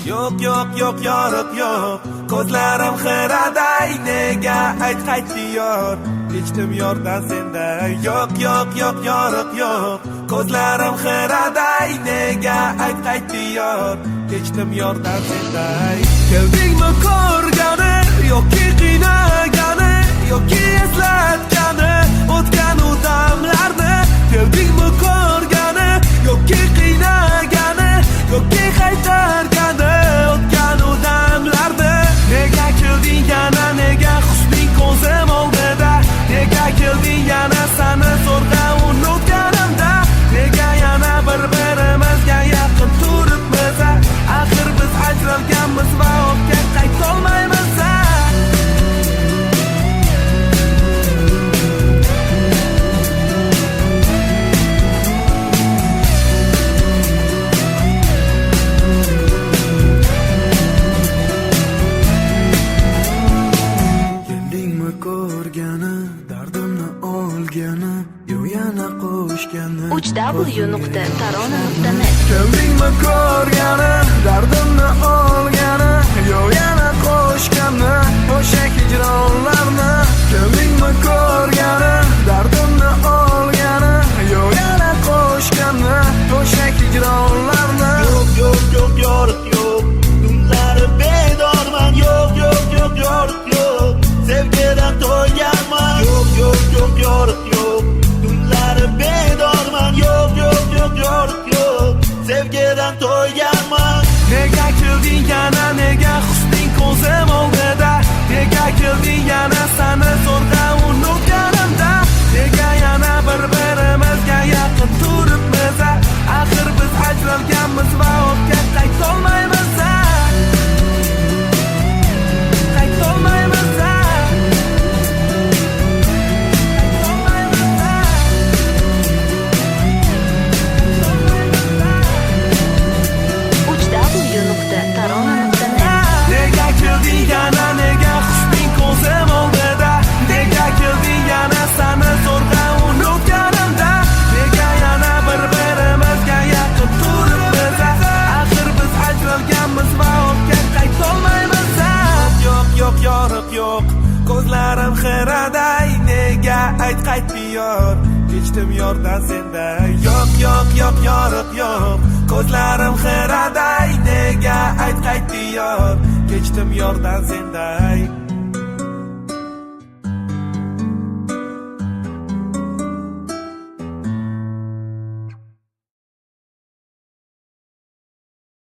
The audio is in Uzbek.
Yo'q yoriq yo'q, ko'zlarim xiraday, nega ayt qaytdi yor, kechdim yordan senday. Yo'q yoriq yo'q, ko'zlarim xiraday, nega ayt qaytdi yor, kechdim yordan senday. Keldingmi ko'rgani, yoki qiynagani, yoki eslatgani o'tgan u damlarni. Keldingmi ko'rgani, yoki qiynagani, yoki qaytargani o'tgan u damlarni. Nega kelding yana, nega husning ko'zim oldida, nega kelding yana sani zo'rg'a unutganimda, nega yana bir-birimizga yaqin turibmiz, axir biz ajralganmiz va ortga qaytolmaymiz. www.tarona.net Keldingmi ko'rgani, dardimni olgani, yo yana qo'shgani o'sha hijronlarni. Keldingmi ko'rgani, dardimni olgani, yo yana qo'shgani o'sha hijronlarni. Yo'q yoriq yo'q, tunlari bedorman. Yo'q yoriq yo'q, sevgidan to'yganman. Yo'q yoriq yo'q, tunlari bedorman. Yo'q yoriq yo'q, sevgidan to'yganman. Nega kelding yana, nega husning ko'zim oldida, nega kelding yana sani zo'rg'a unutganimda, nega yana bir-birimizga yaqin turibmiz, axir biz ajralganmiz va ortga qaytolmaymiz. Nega kelding yana, nega husning ko'zim oldida, nega kelding yana sani zo'rg'a unutganimda, nega yana bir-birimizga yaqin turibmiz, axir biz ajralganmiz va ortga qaytolmaymiz. Yo'q yoriq yo'q, ko'zlarim xiraday, nega ayt qaytdi yor, kechdim yordan senday. Yo'q yoriq yo'q, ko'zlarim xiraday, nega ayt qaytdi yor, kechdim yordan senday.